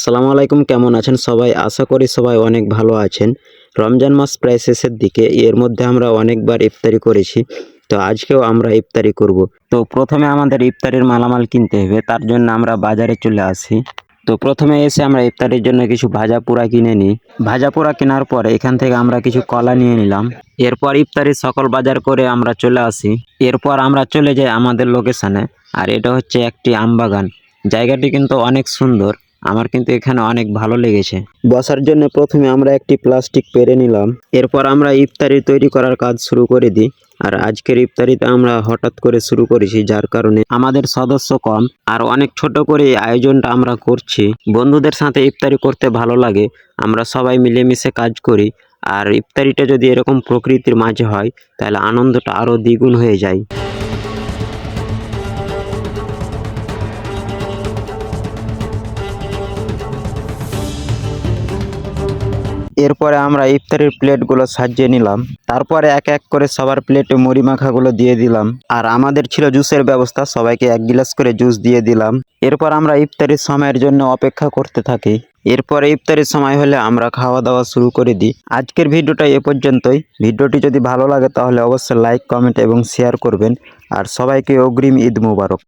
আসসালামু আলাইকুম, কেমন আছেন সবাই? আশা করি সবাই অনেক ভালো আছেন। রমজান মাস প্রায় শেষের দিকে, এর মধ্যে আমরা অনেকবার ইফতারি করেছি। তো আজকেও আমরা ইফতারি করব। তো প্রথমে আমাদের ইফতারির মালামাল কিনতে হবে, তার জন্য আমরা বাজারে চলে আসি। তো প্রথমে এসে আমরা ইফতারির জন্য কিছু ভাজা পোড়া কিনে নিই। ভাজা পোড়া কেনার পরে এখান থেকে আমরা কিছু কলা নিয়ে নিলাম। এরপর ইফতারির সকল বাজার করে আমরা চলে আসি। এরপর আমরা চলে যাই আমাদের লোকেশনে, আর এটা হচ্ছে একটি আমবাগান। জায়গাটি কিন্তু অনেক সুন্দর, আমার কিন্তু এখানে অনেক ভালো লেগেছে। বসার জন্য প্রথমে আমরা একটি প্লাস্টিক পেরে নিলাম। এরপর আমরা ইফতারি তৈরি করার কাজ শুরু করে দিই। আর আজকের ইফতারিতে আমরা হঠাৎ করে শুরু করেছি, যার কারণে আমাদের সদস্য কম, আর অনেক ছোট করে এই আয়োজনটা আমরা করছি। বন্ধুদের সাথে ইফতারি করতে ভালো লাগে, আমরা সবাই মিলেমিশে কাজ করি। আর ইফতারিটা যদি এরকম প্রকৃতির মাঝে হয়, তাহলে আনন্দটা আরও দ্বিগুণ হয়ে যায়। এরপরে আমরা ইফতারির প্লেটগুলো সাজিয়ে নিলাম। তারপরে এক এক করে সবার প্লেটে মুড়ি মাখাগুলো দিয়ে দিলাম। আর আমাদের ছিল জুসের ব্যবস্থা, সবাইকে এক গিলাস করে জুস দিয়ে দিলাম। এরপর আমরা ইফতারির সময়ের জন্য অপেক্ষা করতে থাকি। এরপরে ইফতারির সময় হলে আমরা খাওয়া দাওয়া শুরু করে দিই। আজকের ভিডিওটা এ পর্যন্তই। ভিডিওটি যদি ভালো লাগে তাহলে অবশ্যই লাইক, কমেন্ট এবং শেয়ার করবেন। আর সবাইকে অগ্রিম ঈদ মোবারক।